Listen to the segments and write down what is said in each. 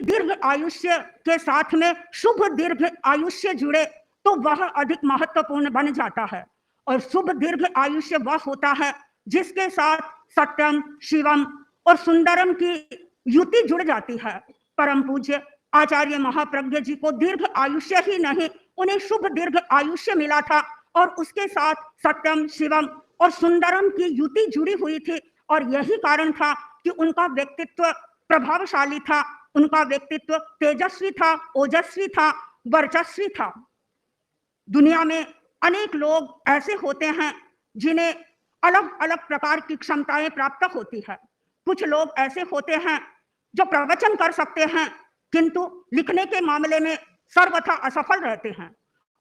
दीर्घ आयुष्य के साथ में शुभ दीर्घ आयुष्य जुड़े तो वह अधिक महत्वपूर्ण बन जाता है। और शुभ दीर्घ आयुष्य वह होता है जिसके साथ सत्यम, शिवम और सुंदरम की युति जुड़ जाती है। परम पूज्य आचार्य महाप्रज्ञ जी को दीर्घ आयुष्य ही नहीं, उन्हें शुभ दीर्घ आयुष्य मिला था और उसके साथ सत्यम, शिवम और सुंदरम की युति जुड़ी हुई थी। और यही कारण था कि उनका व्यक्तित्व प्रभावशाली था, उनका व्यक्तित्व तेजस्वी था, ओजस्वी था, वर्चस्वी था। दुनिया में अनेक लोग ऐसे होते हैं जिन्हें अलग अलग प्रकार की क्षमताएं प्राप्त होती है। कुछ लोग ऐसे होते हैं जो प्रवचन कर सकते हैं किंतु लिखने के मामले में सर्वथा असफल रहते हैं।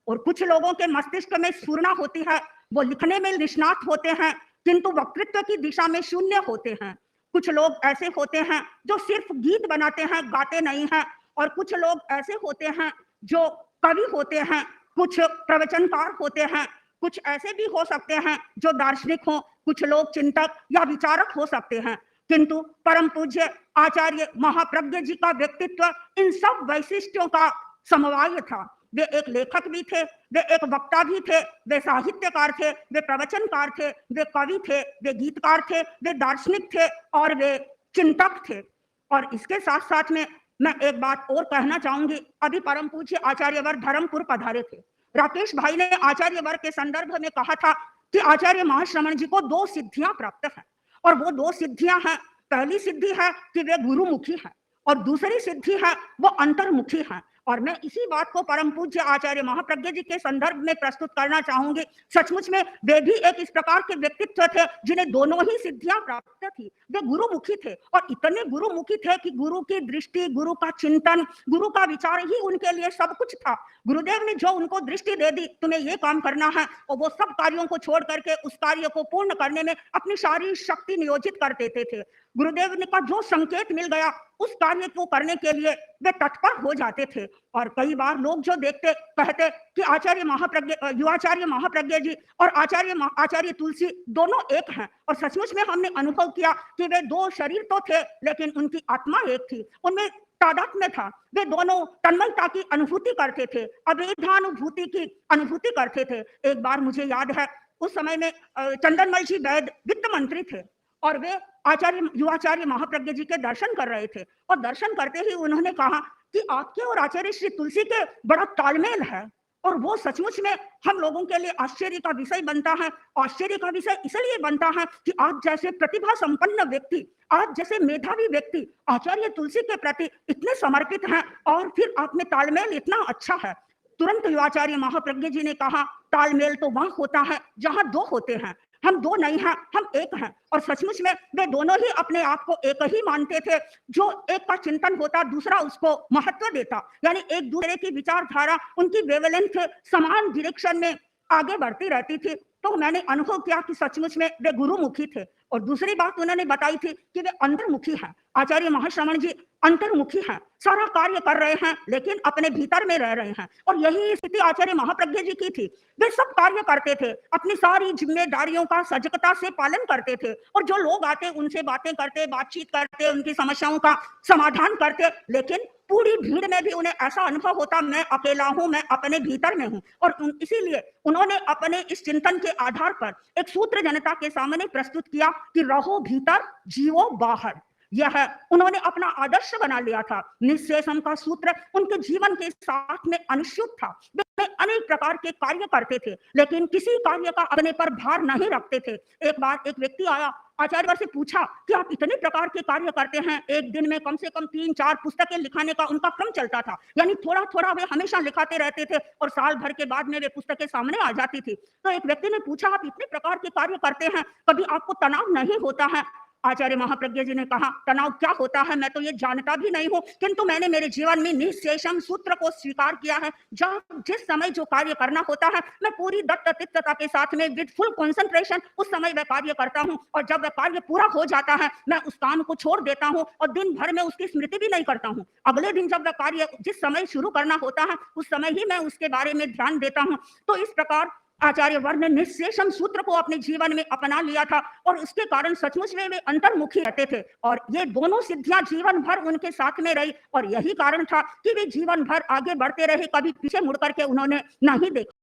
और कुछ लोगों के मस्तिष्क में स्फुरना होती है, वो लिखने में निष्णात होते हैं किंतु वक्तृत्व की दिशा में शून्य होते हैं। कुछ लोग ऐसे होते हैं जो सिर्फ गीत बनाते हैं, गाते नहीं हैं। और कुछ लोग ऐसे होते हैं जो कवि होते हैं, कुछ प्रवचनकार होते हैं, कुछ ऐसे भी हो सकते हैं जो दार्शनिक हो, कुछ लोग चिंतक या विचारक हो सकते हैं। किंतु परम पूज्य आचार्य महाप्रज्ञ जी का व्यक्तित्व इन सब वैशिष्ट्यों का समवाय था। वे एक लेखक भी थे, वे एक वक्ता भी थे, वे साहित्यकार थे, वे प्रवचनकार थे, वे कवि थे, वे गीतकार थे, वे दार्शनिक थे और वे चिंतक थे। और इसके साथ साथ में मैं एक बात और कहना चाहूंगी। अभी परम पूज्य आचार्यवर धर्मपुर पधारे थे। राकेश भाई ने आचार्यवर के संदर्भ में कहा था कि आचार्य महाश्रमण जी को 2 सिद्धियां प्राप्त हैं और वो 2 सिद्धियां हैं। पहली सिद्धि है कि वे गुरुमुखी हैं और दूसरी सिद्धि है वो अंतर्मुखी हैं। और मैं इसी बात को परम पूज्य आचार्य महाप्रज्ञ जी के संदर्भ में प्रस्तुत करना चाहूंगी। सचमुच में वे भी एक इस प्रकार के व्यक्तित्व थे जिन्हें दोनों ही सिद्धियां प्राप्त थी। वे गुरुमुखी थे और इतने गुरुमुखी थे कि गुरु की दृष्टि, गुरु का चिंतन, गुरु का विचार ही उनके लिए सब कुछ था। गुरुदेव ने जो उनको दृष्टि दे दी, तुम्हें ये काम करना है, और वो सब कार्यों को छोड़ करके उस कार्य को पूर्ण करने में अपनी सारी शक्ति नियोजित कर देते थे। गुरुदेव ने का जो संकेत मिल गया उस कार्य को करने के लिए वे तत्पर हो जाते थे। और कई बार लोग जो देखते कहते कि आचार्य महाप्रज्ञ, युवाचार्य महाप्रज्ञ जी और आचार्य तुलसी दोनों एक हैं। और सचमुच में हमने अनुभव किया कि वे 2 शरीर तो थे लेकिन उनकी आत्मा एक थी, उनमें तादात्म्य था। वे दोनों तन्मयता की अनुभूति करते थे, अभेदानुभूति की अनुभूति करते थे। एक बार मुझे याद है, उस समय में चंदनमल जी वैद्य वित्त मंत्री थे और वे युवाचार्य महाप्रज्ञ जी के दर्शन कर रहे थे। और दर्शन करते ही उन्होंने कहा कि आपके और आचार्य श्री तुलसी के बड़ा तालमेल है। और वो सचमुच में हम लोगों के लिए आश्चर्य का विषय बनता है। आश्चर्य का विषय इसलिए बनता है कि आप जैसे प्रतिभा संपन्न व्यक्ति, आप जैसे मेधावी व्यक्ति आचार्य तुलसी के प्रति इतने समर्पित हैं और फिर आप में तालमेल इतना अच्छा है। तुरंत युवाचार्य महाप्रज्ञ जी ने कहा, तालमेल तो वहां होता है जहां 2 होते हैं, हम 2 नहीं हैं, हम एक हैं। और सचमुच में वे दोनों ही अपने आप को एक ही मानते थे। जो एक का चिंतन होता दूसरा उसको महत्व देता, यानी एक दूसरे की विचारधारा, उनकी वेवलेंथ समान डायरेक्शन में आगे बढ़ती रहती थी। तो मैंने अनुभव किया कि सचमुच में वे गुरुमुखी थे। और दूसरी बात उन्होंने बताई थी कि वे अंतर्मुखी हैं। आचार्य महाश्रमण जी अंतर्मुखी हैं, सारा कार्य कर रहे हैं लेकिन अपने भीतर में रह रहे हैं। और यही स्थिति आचार्य महाप्रज्ञ जी की थी। वे सब कार्य करते थे, अपनी सारी जिम्मेदारियों का सजगता से पालन करते थे और जो लोग आते उनसे बातें करते, बातचीत करते, उनकी समस्याओं का समाधान करते। लेकिन पूरी भीड़ में भी उन्हें ऐसा अनुभव होता, मैं अकेला हूं, मैं अपने भीतर में हूं। और इसीलिए उन्होंने अपने इस चिंतन के आधार पर एक सूत्र जनता के सामने प्रस्तुत किया कि रहो भीतर, जीवो बाहर। यह उन्होंने अपना आदर्श बना लिया था। निःशेषम का सूत्र उनके जीवन के साथ में अनुस्यूत था। वे अनेक प्रकार के कार्य करते थे लेकिन किसी कार्य का अपने पर भार नहीं रखते थे। एक बार एक व्यक्ति आया, आचार्य से पूछा कि आप इतने प्रकार के कार्य करते हैं, एक दिन में कम से कम 3-4 पुस्तकें लिखाने का उनका क्रम चलता था, यानी थोड़ा थोड़ा वे हमेशा लिखाते रहते थे और साल भर के बाद में वे पुस्तकें सामने आ जाती थी। तो एक व्यक्ति ने पूछा, आप इतने प्रकार के कार्य करते हैं, कभी आपको तनाव नहीं होता है? आचार्य महाप्रज्ञ जी ने कहा, तनाव क्या होता है मैं तो ये जानता भी नहीं हूं, किंतु मैंने मेरे जीवन में निःशेषम सूत्र को स्वीकार किया है। जब जिस समय जो कार्य करना होता है मैं पूरी दत्तचित्तता के साथ में विद फुल कंसंट्रेशन उस समय वह कार्य करता हूं और जब वह कार्य पूरा हो जाता है मैं उस काम को छोड़ देता हूं और दिन भर में उसकी स्मृति भी नहीं करता हूं। अगले दिन जब वह कार्य जिस समय शुरू करना होता है उस समय ही मैं उसके बारे में ध्यान देता हूं। तो इस प्रकार आचार्य वर्ण ने निःशेषम सूत्र को अपने जीवन में अपना लिया था और उसके कारण सचमुच में वे अंतर्मुखी रहते थे और ये दोनों सिद्धियां जीवन भर उनके साथ में रही और यही कारण था कि वे जीवन भर आगे बढ़ते रहे, कभी पीछे मुड़ करके उन्होंने नहीं देखा।